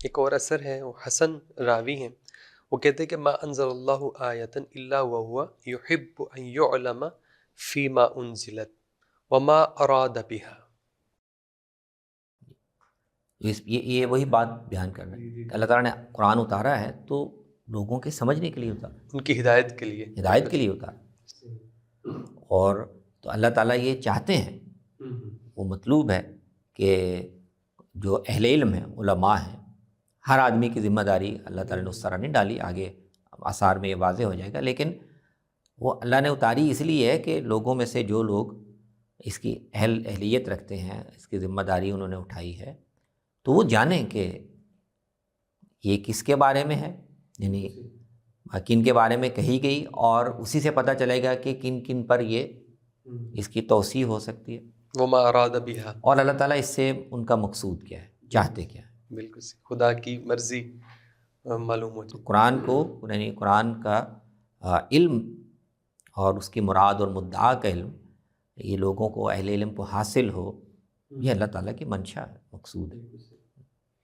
ایک اور اثر ہے، وہ حسن راوی ہیں، وہ کہتے ہیں کہ ما انزل اللہ آیۃ الا وهو یحب ان یعلم فیما انزلت وما اراد بها۔ یہ وہی بات بیان کر رہے ہیں کہ اللہ تعالیٰ نے قرآن اتارا ہے تو لوگوں کے سمجھنے کے لیے اتارا، ان کی ہدایت کے لیے، ہدایت کے لیے اتارا، اور تو اللہ تعالیٰ یہ چاہتے ہیں، وہ مطلوب ہے کہ جو اہل علم ہیں، علماء ہیں، ہر آدمی کی ذمہ داری اللہ تعالیٰ نے اس طرح نہیں ڈالی، آگے آثار میں یہ واضح ہو جائے گا، لیکن وہ اللہ نے اتاری اس لیے ہے کہ لوگوں میں سے جو لوگ اس کی اہلیت رکھتے ہیں، اس کی ذمہ داری انہوں نے اٹھائی ہے، تو وہ جانیں کہ یہ کس کے بارے میں ہے، یعنی کن کے بارے میں کہی گئی، اور اسی سے پتہ چلے گا کہ کن کن پر یہ اس کی توسیع ہو سکتی ہے، وما اراد بها، اور اللہ تعالیٰ اس سے ان کا مقصود کیا ہے، چاہتے کیا ہے۔ بالکل خدا کی مرضی معلوم ہو تو جائے۔ قرآن کو، یعنی قرآن کا علم اور اس کی مراد اور مدعا کا علم، یہ لوگوں کو، اہل علم کو حاصل ہو، یہ اللہ تعالیٰ کی منشا ہے، مقصود ہے۔